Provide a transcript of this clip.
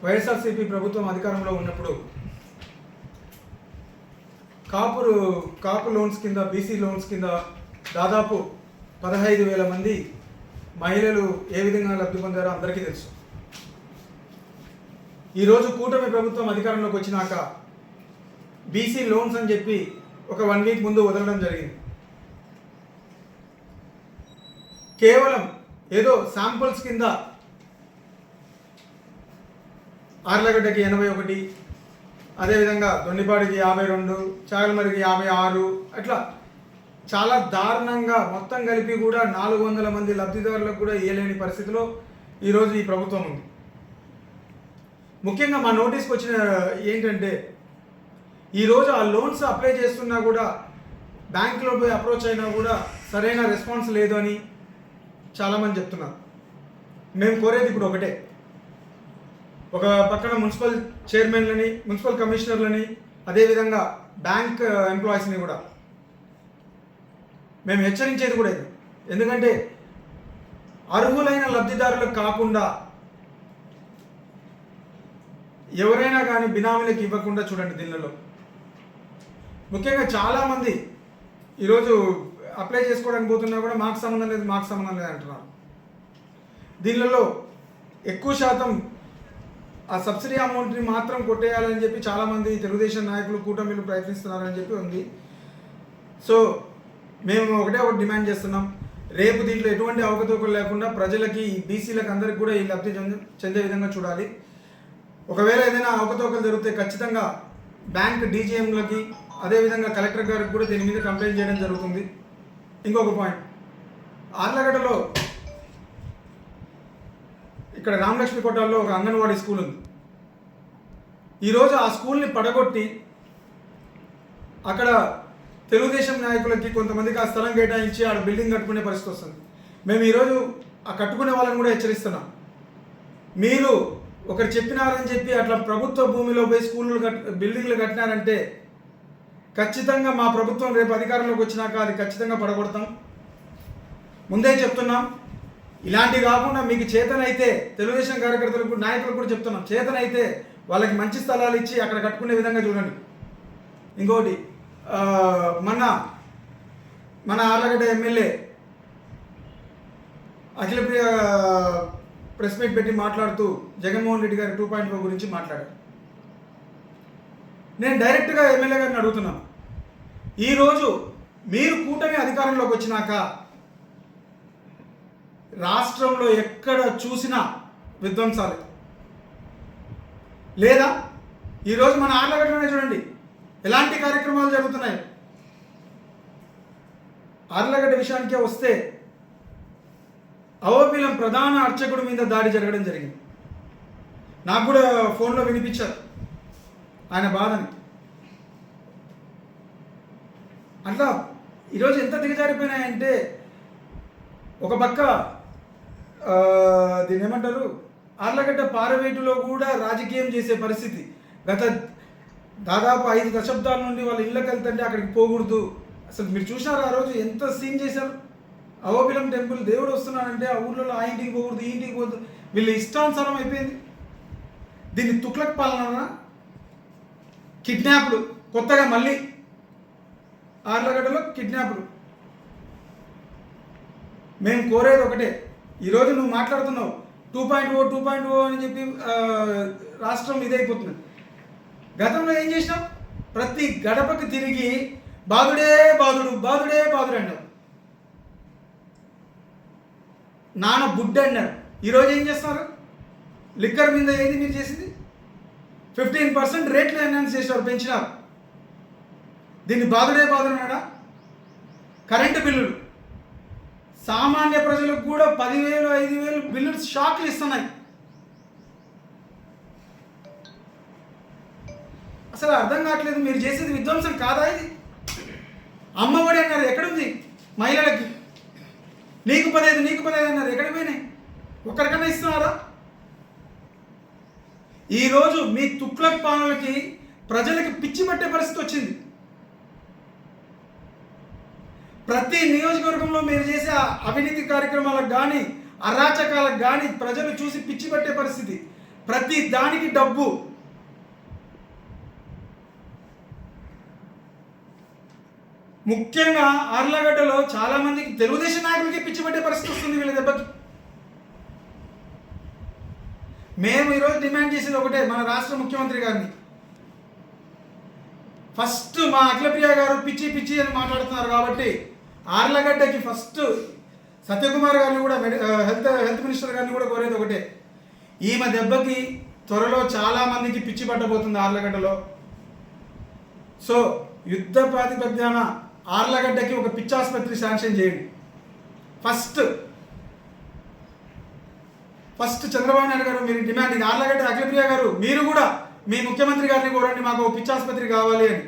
వైఎస్ఆర్సీపీ ప్రభుత్వం అధికారంలో ఉన్నప్పుడు కాపు లోన్స్ కింద, బీసీ లోన్స్ కింద దాదాపు 15,000 మంది మహిళలు ఏ విధంగా లబ్ధి పొందారో అందరికీ తెలుసు. ఈరోజు కూటమి ప్రభుత్వం అధికారంలోకి వచ్చినాక బీసీ లోన్స్ అని చెప్పి ఒక 1 వీక్ ముందు వదలడం జరిగింది. కేవలం ఏదో శాంపుల్స్ కింద ఆర్లగడ్డకి 81, అదేవిధంగా దొండిపాడికి 52, చాగలమరికి 56, అట్లా చాలా దారుణంగా మొత్తం కలిపి కూడా 400 మంది లబ్ధిదారులకు కూడా ఇవ్వలేని పరిస్థితిలో ఈరోజు ఈ ప్రభుత్వం ఉంది. ముఖ్యంగా మా నోటీస్కి వచ్చిన ఏంటంటే, ఈరోజు ఆ లోన్స్ అప్లై చేస్తున్నా కూడా బ్యాంకులో పోయి అప్రోచ్ అయినా కూడా సరైన రెస్పాన్స్ లేదు అని చాలామంది చెప్తున్నారు. మేము కోరేది ఇప్పుడు ఒకటే, ఒక పక్కన మున్సిపల్ చైర్మన్లని, మున్సిపల్ కమిషనర్లని, అదేవిధంగా బ్యాంక్ ఎంప్లాయీస్ని కూడా మేము హెచ్చరించేది కూడా ఇది. ఎందుకంటే అర్హులైన లబ్ధిదారులకు కాకుండా ఎవరైనా కానీ బినామీలకు ఇవ్వకుండా చూడండి. దీనిలో ముఖ్యంగా చాలామంది ఈరోజు అప్లై చేసుకోవడానికి పోతున్నా కూడా మాకు సంబంధం లేదు అంటున్నారు. దీనిలో ఎక్కువ శాతం ఆ సబ్సిడీ అమౌంట్ని మాత్రం కొట్టేయాలని చెప్పి చాలామంది తెలుగుదేశం నాయకులు, కూటమిలు ప్రయత్నిస్తున్నారని చెప్పి ఉంది. సో మేము ఒకటి డిమాండ్ చేస్తున్నాం, రేపు దీంట్లో ఎటువంటి అవకతవకలు లేకుండా ప్రజలకి, బీసీలకు అందరికి కూడా ఈ లబ్ధి చెందే విధంగా చూడాలి. ఒకవేళ ఏదైనా అవకతవకలు జరిగితే ఖచ్చితంగా బ్యాంక్ డీజీఎంలకి, అదేవిధంగా కలెక్టర్ గారికి కూడా దీని మీద కంప్లైంట్ చేయడం జరుగుతుంది. ఇంకొక పాయింట్, ఆర్లగడ్డలో ఇక్కడ రామలక్ష్మి కోటాల్లో ఒక అంగన్వాడీ స్కూల్ ఉంది. ఈరోజు ఆ స్కూల్ని పడగొట్టి అక్కడ తెలుగుదేశం నాయకులకి కొంతమందికి ఆ స్థలం కేటాయించి ఆడ బిల్డింగ్ కట్టుకునే పరిస్థితి వస్తుంది. మేము ఈరోజు ఆ కట్టుకునే వాళ్ళని కూడా హెచ్చరిస్తున్నాం. మీరు ఒకరు చెప్పినారని చెప్పి అట్లా ప్రభుత్వ భూమిలో పోయి బిల్డింగ్లు కట్టినారంటే ఖచ్చితంగా మా ప్రభుత్వం రేపు అధికారంలోకి వచ్చినాక అది ఖచ్చితంగా పడగొడతాం. ముందే చెప్తున్నాం. ఇలాంటివి కాకుండా మీకు చేతనైతే తెలుగుదేశం కార్యకర్తలకు, నాయకులకు కూడా చెప్తున్నాం, చేతనైతే వాళ్ళకి మంచి స్థలాలు ఇచ్చి అక్కడ కట్టుకునే విధంగా చూడండి. ఇంకోటి, మన Allagadda MLA Akhilapriya press meet పెట్టి మాట్లాడుతూ జగన్మోహన్ రెడ్డి గారి 2.0 గురించి మాట్లాడారు. నేను డైరెక్ట్గా ఎమ్మెల్యే గారిని అడుగుతున్నాను, ఈరోజు మీరు కూటమి అధికారంలోకి వచ్చినాక రాష్ట్రంలో ఎక్కడ చూసినా విధ్వంసాలు లేదా? ఈరోజు మన ఆర్లగడ్డలోనే చూడండి ఎలాంటి కార్యక్రమాలు జరుగుతున్నాయి. ఆర్లగడ్డ విషయానికే వస్తే అవోబిలం ప్రధాన అర్చకుడి మీద దాడి జరగడం జరిగింది. నాకు కూడా ఫోన్లో వినిపించారు ఆయన బాధని. అట్లా ఈరోజు ఎంత దిగజారిపోయినాయంటే, ఒక పక్క దీన్ని ఏమంటారు, ఆర్లగడ్డ పారవేటులో కూడా రాజకీయం చేసే పరిస్థితి. గత దాదాపు 5 దశాబ్దాల నుండి వాళ్ళ ఇళ్ళకి వెళ్తుంటే అక్కడికి పోకూడదు. అసలు మీరు చూసినారు ఆ రోజు ఎంత సీన్ చేశారు. అవోబిలం టెంపుల్ దేవుడు వస్తున్నాడంటే ఆ ఊర్లలో ఆ ఇంటికి పోకూడదు, ఈ ఇంటికి పోకూడదు, వీళ్ళ ఇష్టానుసారం అయిపోయింది. దీన్ని తుక్లక్ పాలన, కిడ్నాప్లు, కొత్తగా మళ్ళీ ఆర్లగడ్డలో కిడ్నాప్లు. మేము కోరేది ఒకటే, ఈరోజు నువ్వు మాట్లాడుతున్నావు 2.0 అని చెప్పి రాష్ట్రం ఇదైపోతుంది. గతంలో ఏం చేసినావు? ప్రతి గడపకి తిరిగి బాధుడే బాధుడు అన్నావు, నాన్న బుడ్డ అన్నారు. ఈరోజు ఏం చేస్తున్నారు? లిక్కర్ మీద ఏది మీరు చేసింది? 15% రేట్లు ఎన్హాన్స్ చేసినారు, పెంచినారు. దీన్ని బాధుడే అన్నాడా? కరెంటు బిల్లులు సామాన్య ప్రజలకు కూడా 10,000, 5,000 బిల్లులు షాక్లు ఇస్తున్నాయి. అసలు అర్థం కావట్లేదు, మీరు చేసేది విధ్వంసం కాదా ఇది? అమ్మఒడి అన్నారు, ఎక్కడుంది? మహిళలకి నీకు 15 అన్నారు, ఎక్కడ పోయినాయి? ఒక్కరికన్నా ఇస్తున్నారా? ఈరోజు మీ తుక్లక్ పాలనకి ప్రజలకి పిచ్చి పట్టే పరిస్థితి వచ్చింది. ప్రతి నియోజకవర్గంలో మీరు చేసే అవినీతి కార్యక్రమాలకు కానీ, అరాచకాలకు కానీ ప్రజలు చూసి పిచ్చి పట్టే పరిస్థితి. ప్రతి దానికి డబ్బు. ముఖ్యంగా ఆర్లగడ్డలో చాలా మందికి తెలుగుదేశం నాయకులకి పిచ్చి పట్టే పరిస్థితి వస్తుంది వీళ్ళ దెబ్బకి. మేము ఈరోజు డిమాండ్ చేసేది ఒకటే, మన రాష్ట్ర ముఖ్యమంత్రి గారిని ఫస్ట్ మా అఖిలప్రియ గారు పిచ్చి పిచ్చి అని మాట్లాడుతున్నారు కాబట్టి ఆర్లగడ్డకి ఫస్ట్ సత్యకుమార్ గారిని కూడా హెల్త్ మినిస్టర్ గారిని కూడా కోరేది ఒకటే, ఈమె దెబ్బకి త్వరలో చాలా మందికి పిచ్చి పట్టబోతుంది ఆర్లగడ్డలో. సో యుద్ధ ప్రాతిపద్యాన ఆర్లగడ్డకి ఒక పిచ్చి ఆసుపత్రి శాంక్షన్ చేయండి. ఫస్ట్ చంద్రబాబు నాయుడు గారు మీరు డిమాండ్, ఆర్లగడ్డ అఖిలప్రియ గారు మీరు కూడా మీ ముఖ్యమంత్రి గారిని కోరండి, మాకు పిచ్చి ఆసుపత్రి కావాలి అని.